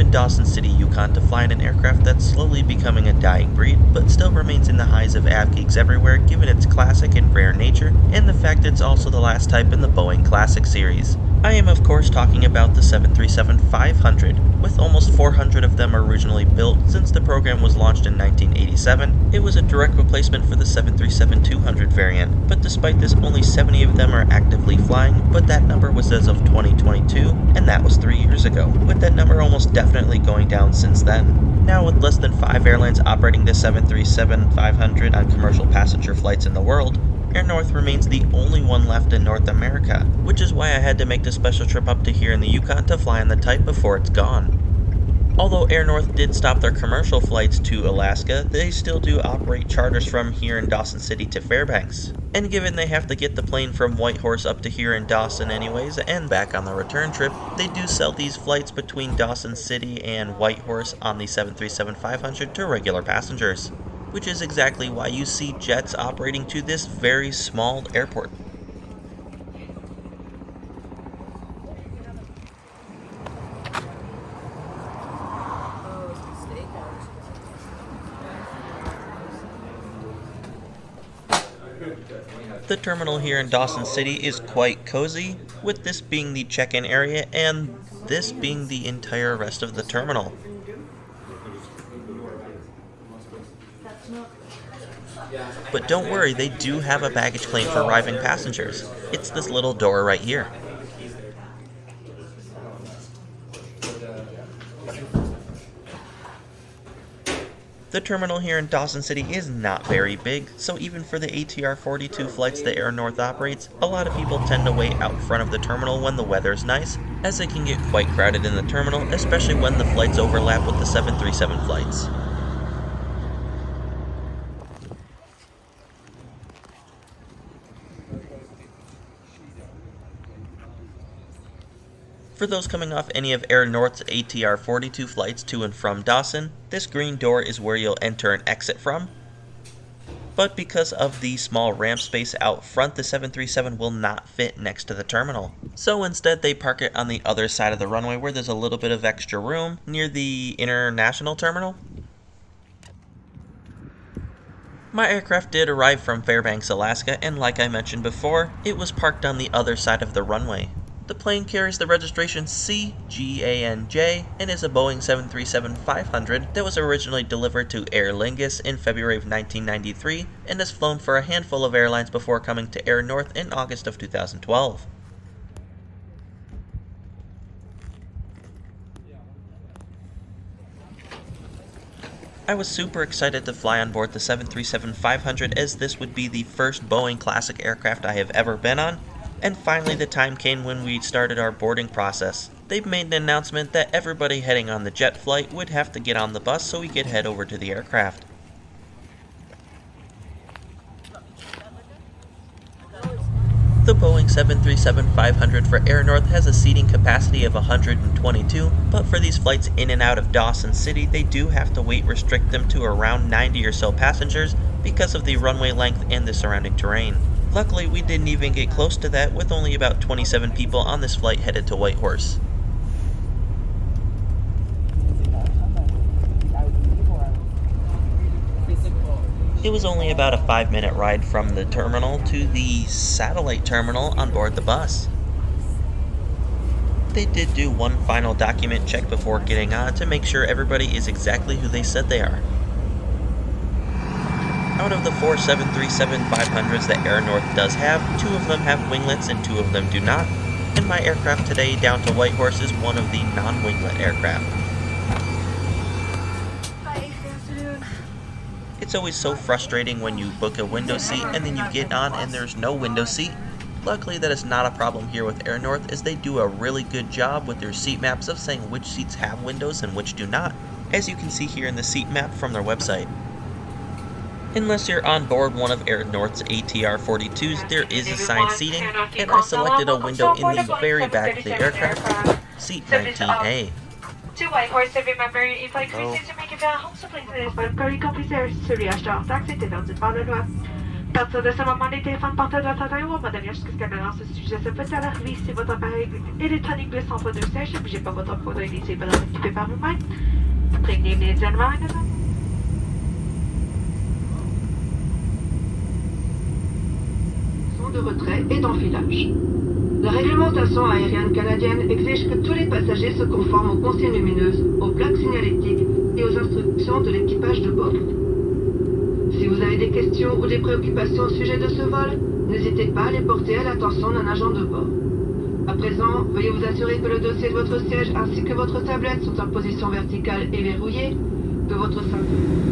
in Dawson City, Yukon to fly in an aircraft that's slowly becoming a dying breed, but still remains in the eyes of AvGeeks everywhere given its classic and rare nature, and the fact it's also the last type in the Boeing Classic series. I am of course talking about the 737-500. With almost 400 of them originally built since the program was launched in 1987, it was a direct replacement for the 737-200 variant, but despite this only 70 of them are actively flying, but that number was as of 2022, and that was 3 years ago, with that number almost definitely going down since then. Now with less than 5 airlines operating the 737-500 on commercial passenger flights in the world, Air North remains the only one left in North America, which is why I had to make the special trip up to here in the Yukon to fly on the type before it's gone. Although Air North did stop their commercial flights to Alaska, they still do operate charters from here in Dawson City to Fairbanks. And given they have to get the plane from Whitehorse up to here in Dawson anyways, and back on the return trip, they do sell these flights between Dawson City and Whitehorse on the 737-500 to regular passengers, which is exactly why you see jets operating to this very small airport. The terminal here in Dawson City is quite cozy, with this being the check-in area and this being the entire rest of the terminal. But don't worry, they do have a baggage claim for arriving passengers. It's this little door right here. The terminal here in Dawson City is not very big, so even for the ATR 42 flights that Air North operates, a lot of people tend to wait out front of the terminal when the weather's nice, as it can get quite crowded in the terminal, especially when the flights overlap with the 737 flights. For those coming off any of Air North's ATR 42 flights to and from Dawson, this green door is where you'll enter and exit from. But because of the small ramp space out front, the 737 will not fit next to the terminal. So instead they park it on the other side of the runway where there's a little bit of extra room near the international terminal. My aircraft did arrive from Fairbanks, Alaska, and like I mentioned before, it was parked on the other side of the runway. The plane carries the registration CGANJ and is a Boeing 737-500 that was originally delivered to Aer Lingus in February of 1993 and has flown for a handful of airlines before coming to Air North in August of 2012. I was super excited to fly on board the 737-500 as this would be the first Boeing Classic aircraft I have ever been on. And finally the time came when we started our boarding process. They've made an announcement that everybody heading on the jet flight would have to get on the bus so we could head over to the aircraft. The Boeing 737-500 for Air North has a seating capacity of 122, but for these flights in and out of Dawson City, they do have to weight restrict them to around 90 or so passengers because of the runway length and the surrounding terrain. Luckily, we didn't even get close to that, with only about 27 people on this flight headed to Whitehorse. It was only about a 5-minute ride from the terminal to the satellite terminal on board the bus. They did do one final document check before getting on to make sure everybody is exactly who they said they are. Out of the 4 737-500s that Air North does have, 2 of them have winglets and 2 of them do not, and my aircraft today down to Whitehorse is one of the non-winglet aircraft. Hi, good afternoon. It's always so frustrating when you book a window seat and then you get on and there's no window seat. Luckily that is not a problem here with Air North, as they do a really good job with their seat maps of saying which seats have windows and which do not, as you can see here in the seat map from their website. Unless you're on board one of Air North's ATR 42s, there is assigned seating, and I selected a window in the very back of the aircraft, seat 19A. To Whitehorse, remember, if I increase to make it home, so please this one. Curry copies there, Surya Shah, taxi to Dawson, partir de ce moment, les téléphones portables doivent atteindre va devenir jusqu'à ce qu'elle lance ce sujet. Ça peut à l'arrivée si votre appareil électronique glisse entre deux sièges. Ne bougez pas votre fauteuil et laissez pas l'occuper par vous-même. Prévenez immédiatement un agent. De retrait et d'enfilage. La réglementation aérienne canadienne exige que tous les passagers se conforment aux consignes lumineuses, aux plaques signalétiques et aux instructions de l'équipage de bord. Si vous avez des questions ou des préoccupations au sujet de ce vol, n'hésitez pas à les porter à l'attention d'un agent de bord. À présent, veuillez vous assurer que le dossier de votre siège ainsi que votre tablette sont en position verticale et verrouillée, que votre ceinture...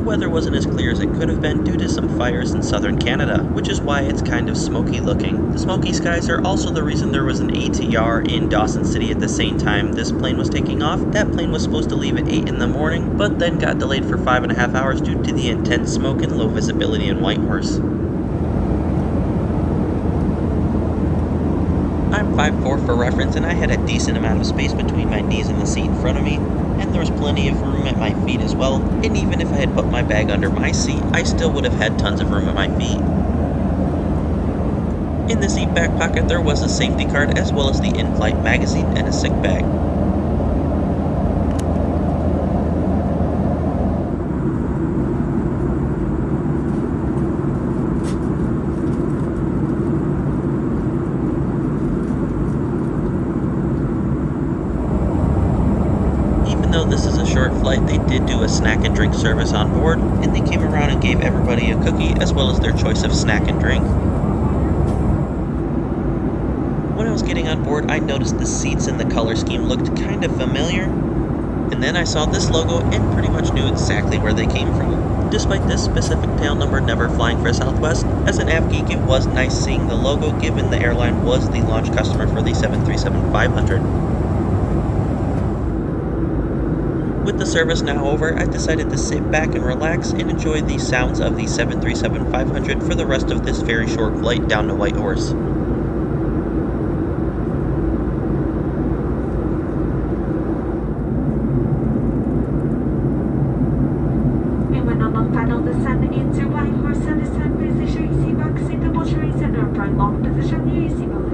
weather wasn't as clear as it could have been due to some fires in southern Canada, which is why it's kind of smoky looking. The smoky skies are also the reason there was an ATR in Dawson City at the same time this plane was taking off. That plane was supposed to leave at 8 in the morning, but then got delayed for 5.5 hours due to the intense smoke and low visibility in Whitehorse. I'm 5'4" for reference, and I had a decent amount of space between my knees and the seat in front of me, and there was plenty of room at my feet as well, and even if I had put my bag under my seat, I still would have had tons of room at my feet. In the seat back pocket there was a safety card as well as the in-flight magazine and a sick bag. was a short flight, they did do a snack and drink service on board, and they came around and gave everybody a cookie as well as their choice of snack and drink. When I was getting on board, I noticed the seats and the color scheme looked kind of familiar, and then I saw this logo and pretty much knew exactly where they came from. Despite this specific tail number never flying for Southwest, as an AvGeek it was nice seeing the logo given the airline was the launch customer for the 737-500. With the service now over, I decided to sit back and relax and enjoy the sounds of the 737-500 for the rest of this very short flight down to Whitehorse. Et maintenant, notre final descend into Whitehorse and descend position easy box, double trains and upright long position easy box.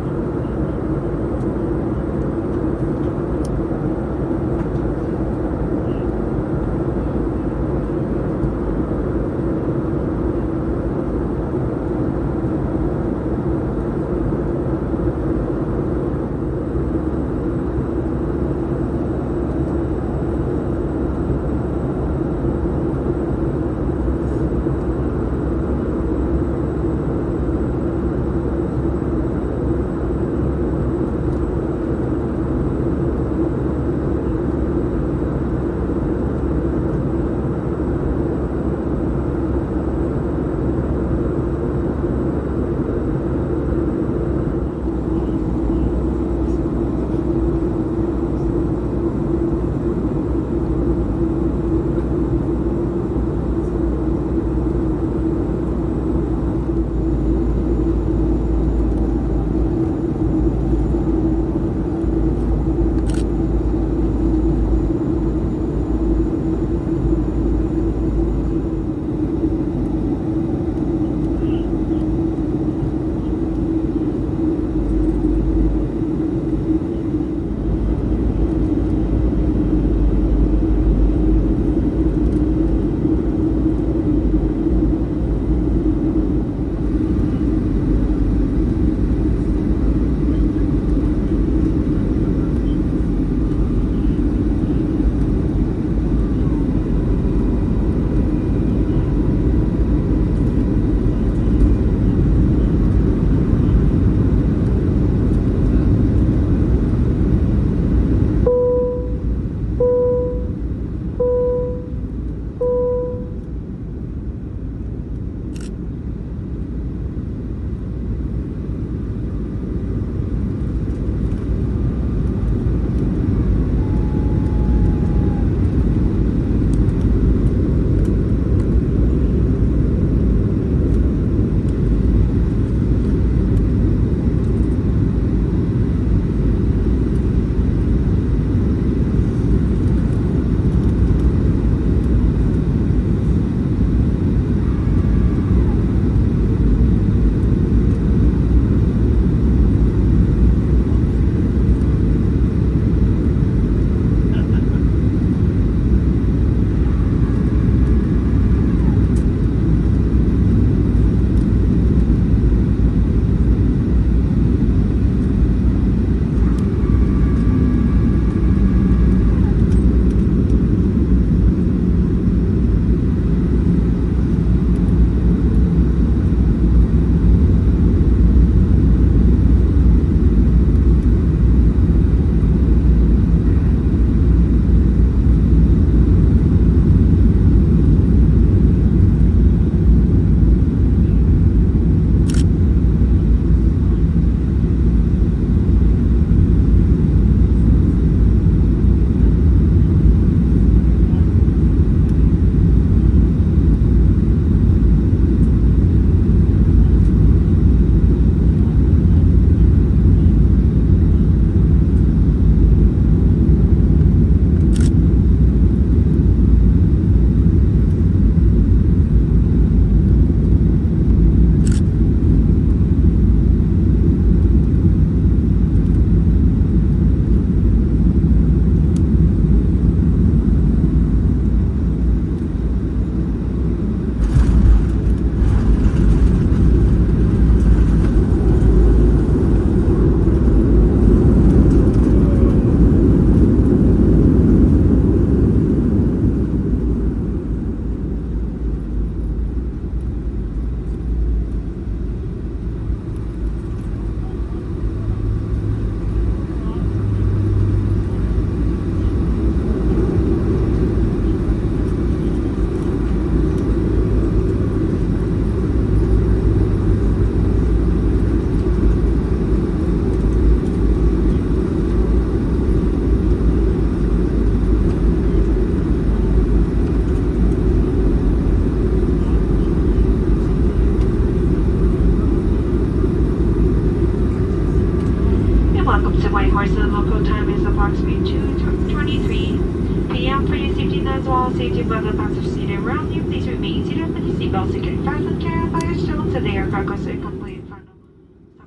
approximately 2:23 p.m. For your safety as well as safety of other passengers seated around you, please remain seated with your seatbelt securely fastened, carried by your still until the aircraft goes to a complete final.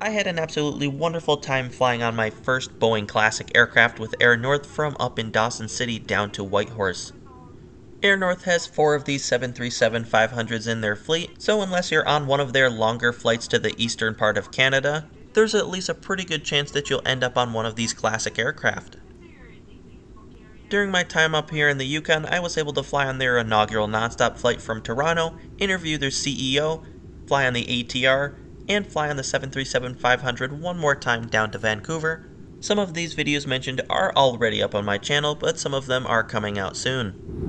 I had an absolutely wonderful time flying on my first Boeing Classic aircraft with Air North from up in Dawson City down to Whitehorse. Air North has 4 of these 737-500s in their fleet, so unless you're on one of their longer flights to the eastern part of Canada, there's at least a pretty good chance that you'll end up on one of these classic aircraft. During my time up here in the Yukon, I was able to fly on their inaugural nonstop flight from Toronto, interview their CEO, fly on the ATR, and fly on the 737-500 one more time down to Vancouver. Some of these videos mentioned are already up on my channel, but some of them are coming out soon.